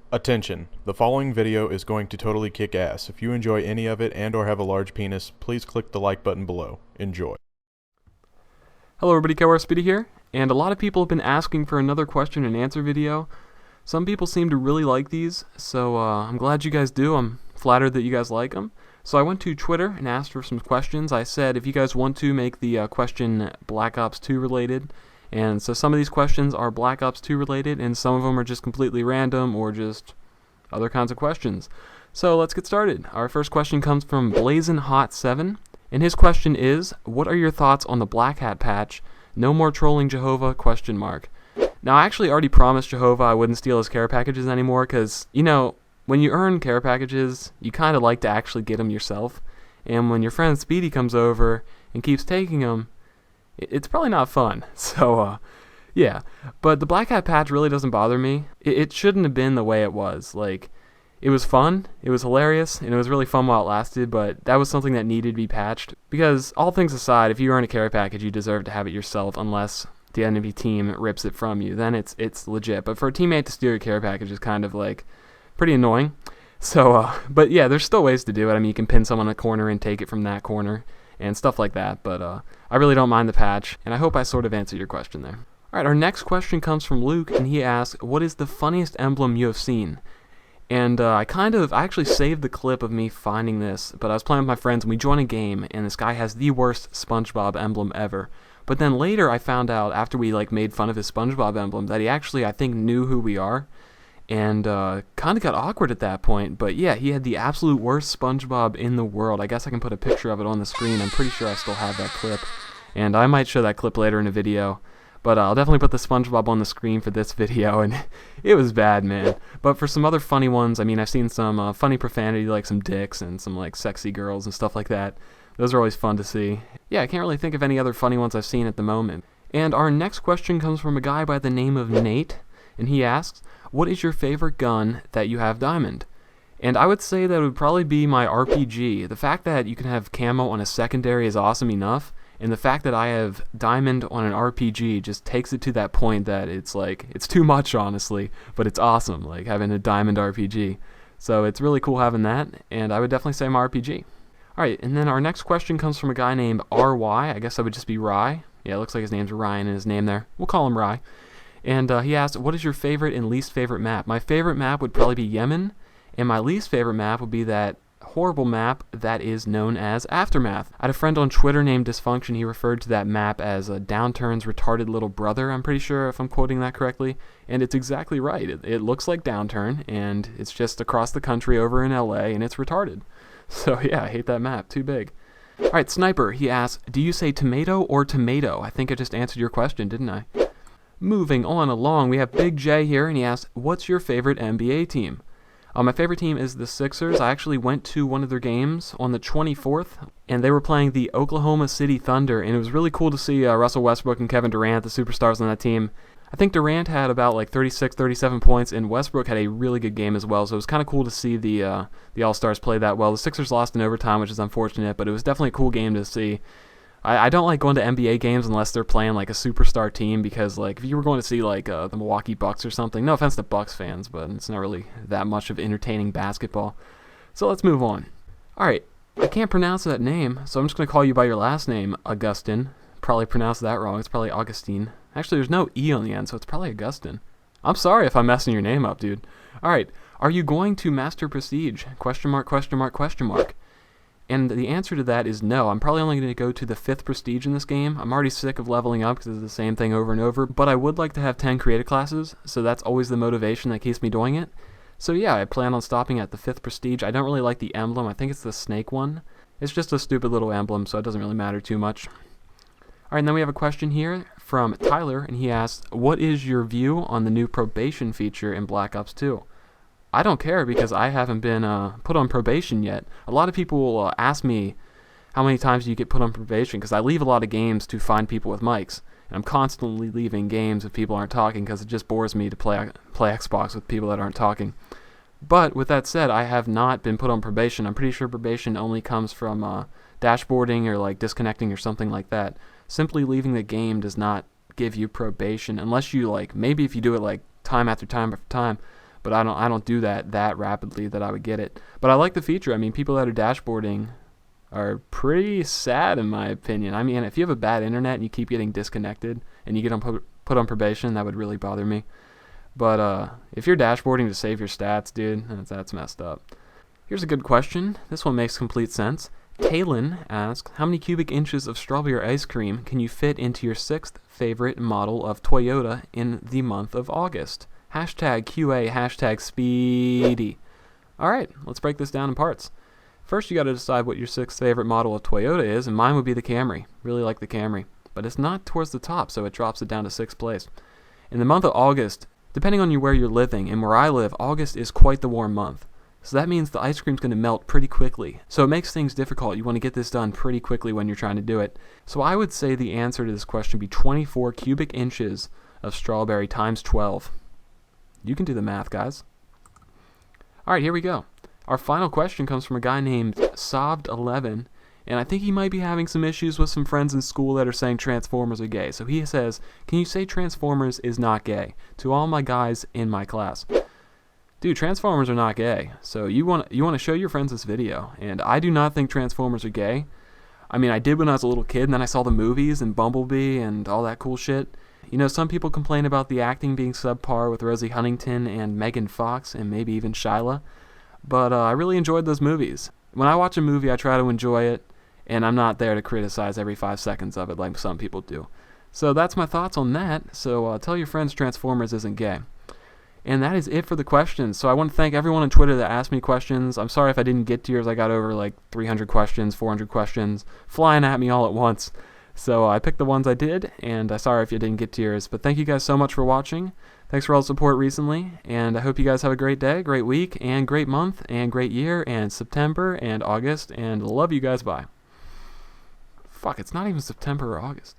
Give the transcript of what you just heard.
Attention, the following video is going to totally kick ass. If you enjoy any of it and or have a large penis, please click the like button below. Enjoy. Hello everybody, KYR SP33DY here, and a lot of people have been asking for another question and answer video. Some people seem to really like these, so I'm glad you guys do. I'm flattered that you guys like them. So I went to Twitter and asked for some questions. I said if you guys want to make the question Black Ops 2 related, and so some of these questions are Black Ops 2 related, and some of them are just completely random or just other kinds of questions. So let's get started. Our first question comes from Blazin' Hot 7, and his question is, what are your thoughts on the Black Hat patch? No more trolling Jehovah? Now, I actually already promised Jehovah I wouldn't steal his care packages anymore, because, you know, when you earn care packages, you kind of like to actually get them yourself, and when your friend Speedy comes over and keeps taking them, it's probably not fun. So, yeah. But the Black Hat patch really doesn't bother me. It shouldn't have been the way it was. Like, it was fun, it was hilarious, and it was really fun while it lasted, but that was something that needed to be patched. Because, all things aside, if you earn a care package, you deserve to have it yourself, unless the enemy team rips it from you. Then it's legit. But for a teammate to steal your care package is kind of, like, pretty annoying. So, but yeah, there's still ways to do it. I mean, you can pin someone in a corner and take it from that corner, and stuff like that, but I really don't mind the patch, and I hope I sort of answered your question there. Alright, our next question comes from Luke, and he asks, what is the funniest emblem you have seen? And I actually saved the clip of me finding this, but I was playing with my friends, and we joined a game, and this guy has the worst SpongeBob emblem ever. But then later I found out, after we made fun of his SpongeBob emblem, that he actually, I think, knew who we are, and kind of got awkward at that point. But yeah, he had the absolute worst SpongeBob in the world. I guess I can put a picture of it on the screen. I'm pretty sure I still have that clip, and I might show that clip later in a video. But I'll definitely put the SpongeBob on the screen for this video, and it was bad, man. But for some other funny ones, I mean, I've seen some funny profanity, like some dicks and some sexy girls and stuff like that. Those are always fun to see. Yeah, I can't really think of any other funny ones I've seen at the moment. And our next question comes from a guy by the name of Nate, and he asks, what is your favorite gun that you have diamond? And I would say that it would probably be my RPG. The fact that you can have camo on a secondary is awesome enough, and the fact that I have diamond on an RPG just takes it to that point that it's too much, honestly, but it's awesome, having a diamond RPG. So it's really cool having that, and I would definitely say my RPG. Alright, and then our next question comes from a guy named RY. I guess that would just be Rye. Yeah, it looks like his name's Ryan in his name there. We'll call him Rye. And he asked, what is your favorite and least favorite map? My favorite map would probably be Yemen, and my least favorite map would be that horrible map that is known as Aftermath. I had a friend on Twitter named Dysfunction. He referred to that map as a Downturn's retarded little brother, I'm pretty sure, if I'm quoting that correctly. And it's exactly right. It looks like Downturn, and it's just across the country over in LA, and it's retarded. So yeah, I hate that map. Too big. Alright, Sniper, he asks, do you say tomato or tomato? I think I just answered your question, didn't I? Moving on along, we have Big J here, and he asks, what's your favorite NBA team? My favorite team is the Sixers. I actually went to one of their games on the 24th, and they were playing the Oklahoma City Thunder, and it was really cool to see Russell Westbrook and Kevin Durant, the superstars on that team. I think Durant had about 36, 37 points, and Westbrook had a really good game as well, so it was kind of cool to see the All-Stars play that well. The Sixers lost in overtime, which is unfortunate, but it was definitely a cool game to see. I don't like going to NBA games unless they're playing a superstar team, because if you were going to see the Milwaukee Bucks or something, no offense to Bucks fans, but it's not really that much of entertaining basketball. So let's move on. Alright, I can't pronounce that name, so I'm just going to call you by your last name, Augustin. Probably pronounced that wrong. It's probably Augustine. Actually, there's no E on the end, so it's probably Augustin. I'm sorry if I'm messing your name up, dude. Alright, are you going to Master Prestige? Question mark, question mark, question mark. And the answer to that is no. I'm probably only going to go to the 5th Prestige in this game. I'm already sick of leveling up because it's the same thing over and over, but I would like to have 10 creative classes, so that's always the motivation that keeps me doing it. So yeah, I plan on stopping at the 5th Prestige. I don't really like the emblem. I think it's the snake one. It's just a stupid little emblem, so it doesn't really matter too much. Alright, and then we have a question here from Tyler, and he asks, what is your view on the new probation feature in Black Ops 2? I don't care, because I haven't been put on probation yet. A lot of people will ask me how many times do you get put on probation, because I leave a lot of games to find people with mics. And I'm constantly leaving games if people aren't talking, because it just bores me to play Xbox with people that aren't talking. But with that said, I have not been put on probation. I'm pretty sure probation only comes from dashboarding or disconnecting or something like that. Simply leaving the game does not give you probation, unless you maybe if you do it time after time after time. but I don't do that rapidly that I would get it. But I like the feature. I mean, people that are dashboarding are pretty sad in my opinion. I mean, if you have a bad internet and you keep getting disconnected and you get put on probation, that would really bother me. But if you're dashboarding to save your stats, dude, that's messed up. Here's a good question. This one makes complete sense. Talon asks, how many cubic inches of strawberry ice cream can you fit into your 6th favorite model of Toyota in the month of August? Hashtag QA, hashtag speedy. Alright, let's break this down in parts. First, you got to decide what your 6th favorite model of Toyota is, and mine would be the Camry. Really like the Camry. But it's not towards the top, so it drops it down to 6th place. In the month of August, depending on where you're living, and where I live, August is quite the warm month. So that means the ice cream's going to melt pretty quickly. So it makes things difficult. You want to get this done pretty quickly when you're trying to do it. So I would say the answer to this question would be 24 cubic inches of strawberry times 12. You can do the math, guys. Alright, here we go. Our final question comes from a guy named Sovd11, and I think he might be having some issues with some friends in school that are saying Transformers are gay. So he says, can you say Transformers is not gay? To all my guys in my class. Dude, Transformers are not gay. So you want to show your friends this video, and I do not think Transformers are gay. I mean, I did when I was a little kid, and then I saw the movies and Bumblebee and all that cool shit. You know, some people complain about the acting being subpar with Rosie Huntington and Megan Fox and maybe even Shyla. But I really enjoyed those movies. When I watch a movie, I try to enjoy it, and I'm not there to criticize every 5 seconds of it like some people do. So that's my thoughts on that. So tell your friends Transformers isn't gay. And that is it for the questions. So I want to thank everyone on Twitter that asked me questions. I'm sorry if I didn't get to yours. I got over like 300 questions, 400 questions, flying at me all at once. So I picked the ones I did, and I'm sorry if you didn't get to yours. But thank you guys so much for watching. Thanks for all the support recently, and I hope you guys have a great day, great week, and great month, and great year, and September, and August, and love you guys, bye. Fuck, it's not even September or August.